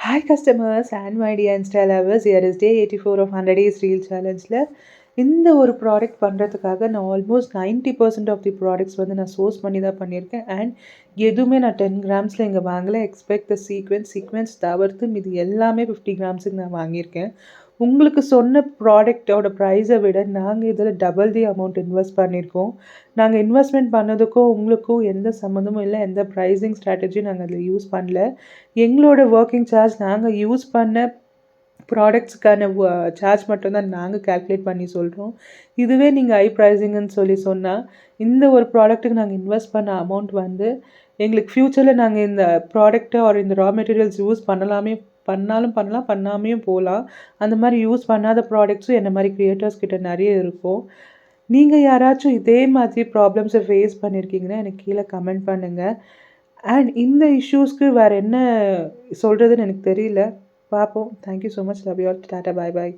Hi customers and my dear Insta lovers, here is day 84 of 100 days reel challengeல இந்த ஒரு product பண்ணுறதுக்காக நான் almost 90% of the products வந்து நான் சோர்ஸ் பண்ணி தான் பண்ணியிருக்கேன். அண்ட் எதுவுமே நான் 10 கிராம்ஸில் இங்கே வாங்கலை. எக்ஸ்பெக்ட் த சீக்வென்ஸ் தவிர்த்து மீதி எல்லாமே 50 கிராம்ஸுக்கு நான் வாங்கியிருக்கேன். உங்களுக்கு சொன்ன ப்ராடக்ட்டோட ப்ரைஸை விட நாங்கள் இதில் டபுள் தி அமௌண்ட் இன்வெஸ்ட் பண்ணியிருக்கோம். நாங்கள் இன்வெஸ்ட்மெண்ட் பண்ணதுக்கும் உங்களுக்கும் எந்த சம்மந்தமும் இல்லை. எந்த ப்ரைஸிங் ஸ்ட்ராட்டஜியும் நாங்கள் அதில் யூஸ் பண்ணல. எங்களோட ஒர்க்கிங் சார்ஜ் நாங்கள் யூஸ் பண்ண ப்ராடக்ட்ஸுக்கான சார்ஜ் மட்டும்தான் நாங்கள் கால்குலேட் பண்ணி சொல்கிறோம். இதுவே நீங்கள் ஹை ப்ரைஸிங்குன்னு சொன்னால் இந்த ஒரு ப்ராடக்ட்டுக்கு நாங்கள் இன்வெஸ்ட் பண்ண அமௌண்ட் வந்து எங்களுக்கு ஃப்யூச்சரில் நாங்கள் இந்த ப்ராடக்ட்டை இந்த ரா மெட்டீரியல்ஸ் யூஸ் பண்ணாலும் பண்ணலாம், பண்ணாமையும் போகலாம். அந்த மாதிரி யூஸ் பண்ணாத ப்ராடக்ட்ஸும் என்ன மாதிரி க்ரியேட்டர்ஸ் கிட்ட நிறைய இருக்கும். நீங்கள் யாராச்சும் இதே மாதிரி ப்ராப்ளம்ஸை ஃபேஸ் பண்ணியிருக்கீங்கன்னா எனக்கு கீழே கமெண்ட் பண்ணுங்கள். அண்ட் இந்த இஷ்யூஸ்க்கு வேறு என்ன சொல்கிறதுன்னு எனக்கு தெரியல. பார்ப்போம். Thank you so much. Love you all. Tata. Bye bye.